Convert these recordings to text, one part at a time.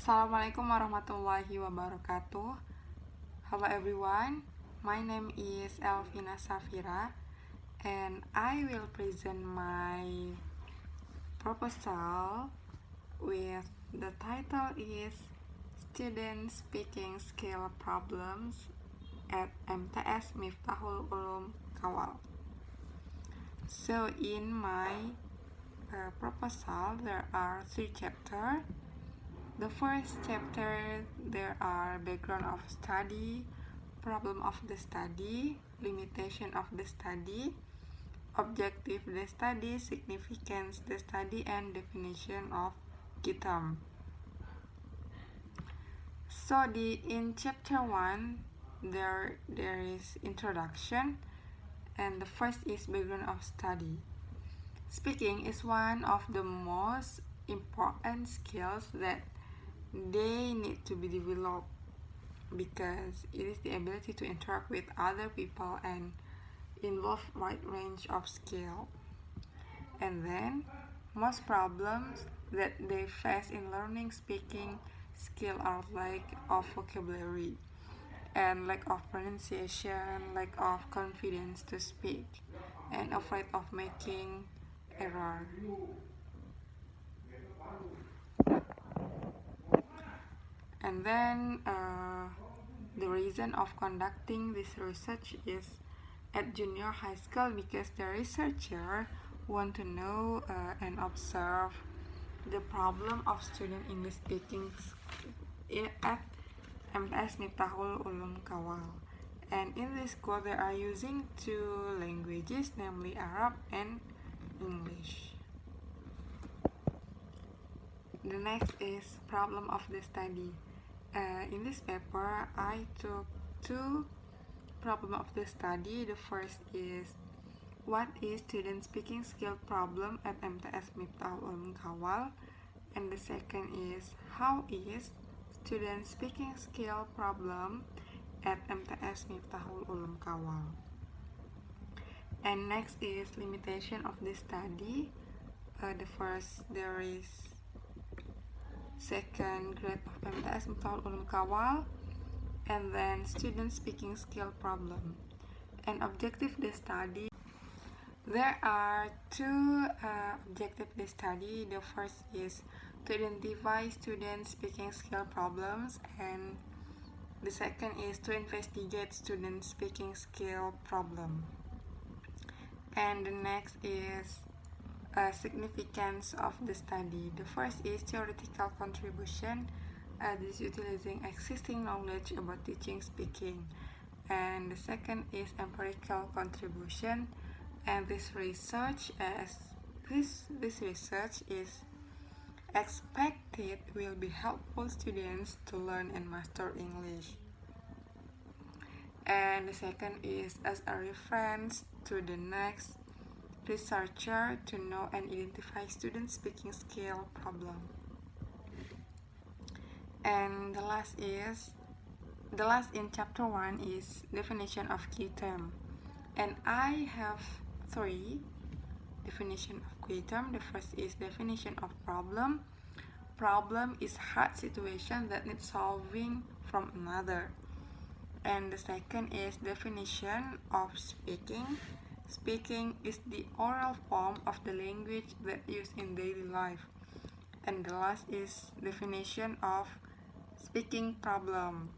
Assalamualaikum warahmatullahi wabarakatuh. Hello everyone, my name is Elvina Safira and I will present my proposal with the title is Student Speaking Skill Problems at MTS Miftahul Ulum Kawal. So in my proposal there are 3 chapters. The first chapter, there are background of study, problem of the study, limitation of the study, objective the study, significance the study, and definition of key term. So in chapter 1, there is introduction, and the first is background of study. Speaking is one of the most important skills that they need to be developed because it is the ability to interact with other people and involve wide range of skill. And then most problems that they face in learning speaking skill are lack of vocabulary and lack of pronunciation, lack of confidence to speak, and afraid of making error. And then the reason of conducting this research is at junior high school because the researcher want to know and observe the problem of student English speaking at MTS Miftahul Ulum Kawal. And in this school they are using 2 languages, namely Arab and English. The next is problem of the study. In this paper, I took 2 problems of the study. The first is what is student speaking skill problem at MTS Miftahul Ulum Kawal, and the second is how is student speaking skill problem at MTS Miftahul Ulum Kawal. And next is limitation of the study. The first there is second grade of MTS Miftahul Ulum Kawal, and then student speaking skill problem. And objective the study, there are 2 objective the study. The first is to identify student speaking skill problems, and the second is to investigate student speaking skill problem. And the next is significance of the study. The first is theoretical contribution, this utilizing existing knowledge about teaching speaking, and the second is empirical contribution, and this research is expected will be helpful students to learn and master English. And the second is as a reference to the next researcher to know and identify student speaking skill problem. And the last in chapter 1 is definition of key term, and I have 3 definition of key term. The first is definition of problem. Problem is hard situation that needs solving from another. And the second is definition of speaking. Speaking is the oral form of the language that used in daily life. And the last is definition of speaking problem,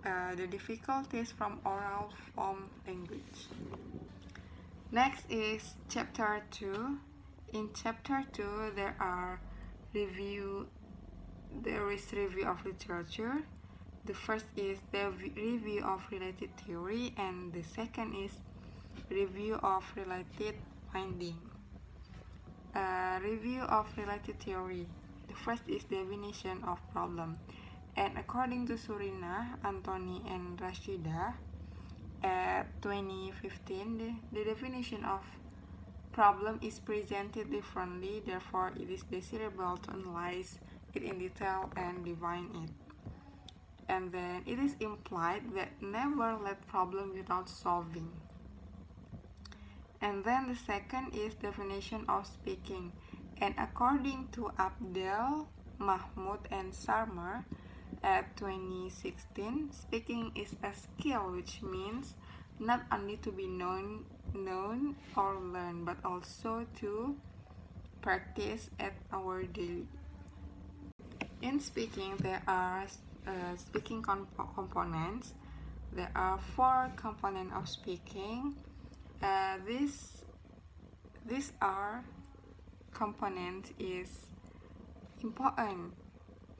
the difficulties from oral form language. Next is chapter 2. In chapter 2 there is review of literature. The first is the review of related theory, and the second is review of related finding. Review of related theory. The first is definition of problem, and according to Surina, Anthony, and Rashida at 2015, the definition of problem is presented differently, therefore it is desirable to analyze it in detail and define it. And then it is implied that never let problem without solving. And then the second is definition of speaking, and according to Abdel Mahmoud and Sharma at 2016. Speaking is a skill, which means not only to be known or learned, but also to practice at our daily. In speaking, there are speaking components. There are 4 components of speaking. These are components is important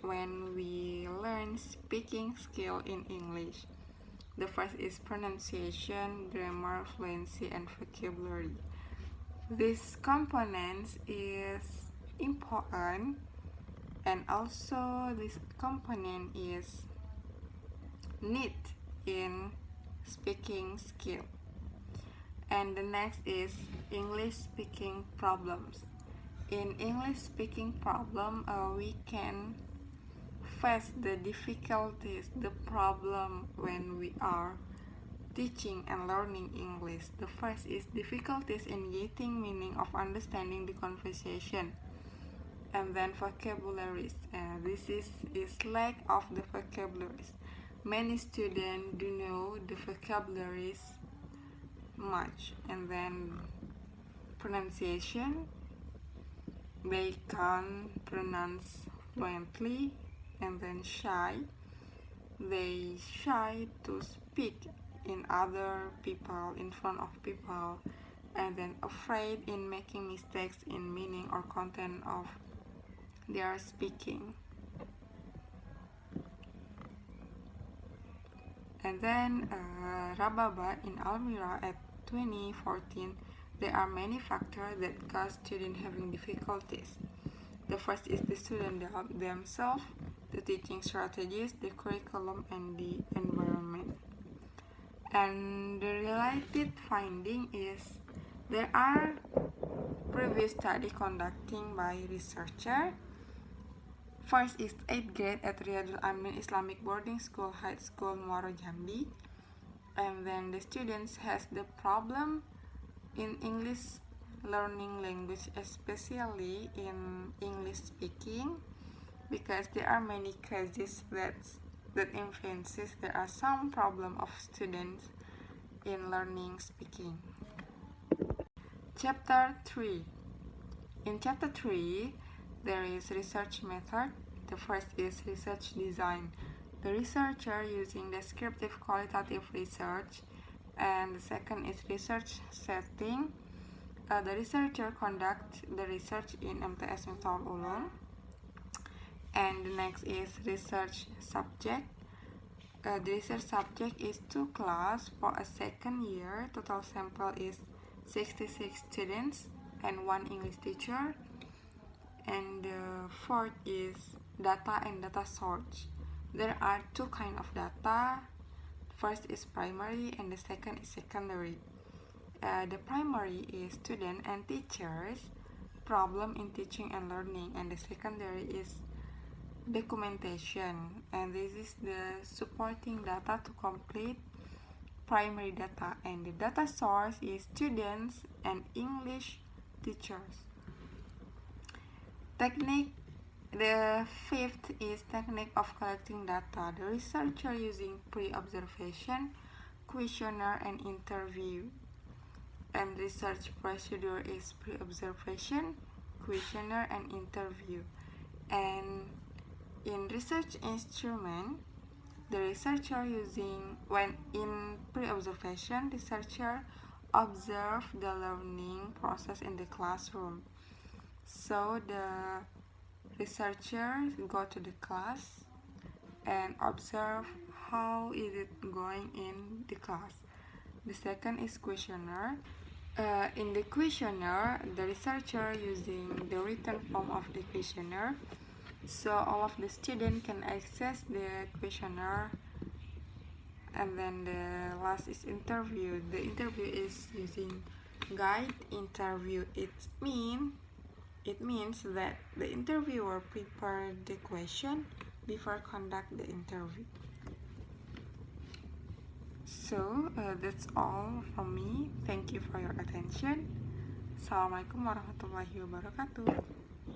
when we learn speaking skill in English. The first is pronunciation, grammar, fluency, and vocabulary. This component is important, and also this component is need in speaking skill. And the next is English speaking problems. In English speaking problem, we can face the difficulties, the problem when we are teaching and learning English. The first is difficulties in getting meaning of understanding the conversation. And then vocabularies. This is lack of the vocabularies. Many students do know the vocabularies much. And then pronunciation. They can't pronounce fluently. And then shy. They shy to speak in other people, in front of people. And then afraid in making mistakes in meaning or content of their speaking. And then Rababa in Almira at 2014, there are many factors that cause students having difficulties. The first is the student themselves, the teaching strategies, the curriculum, and the environment. And the related finding is there are previous study conducting by researcher. First is 8th grade at Riyadul Amin Islamic Boarding School High School Muaro Jambi. And then the students has the problem in English learning language, especially in English speaking, because there are many cases that influences. There are some problem of students in learning speaking. Chapter 3. In chapter 3, there is research method. The first is research design. The researcher using descriptive qualitative research, and the second is research setting. The researcher conduct the research in MTS Miftaul Ulum. And the next is research subject. The research subject is 2 class for a second year. Total sample is 66 students and 1 English teacher. And the fourth is data and data source. There are 2 kinds of data. First is primary and the second is secondary. The primary is student and teachers, problem in teaching and learning, and the secondary is documentation, and this is the supporting data to complete primary data. And the data source is students and English teachers. Technique. The fifth is technique of collecting data. The researcher using pre-observation, questionnaire, and interview. And research procedure is pre-observation, questionnaire, and interview. And in research instrument, the researcher using, when in pre-observation, researcher observe the learning process in the classroom. So the researcher go to the class and observe how is it going in the class. The second is questionnaire. In the questionnaire, the researcher using the written form of the questionnaire, so all of the students can access the questionnaire. And then the last is interview. The interview is using guide interview. It means that the interviewer prepared the question before conduct the interview. So that's all from me. Thank you for your attention. Assalamualaikum warahmatullahi wabarakatuh.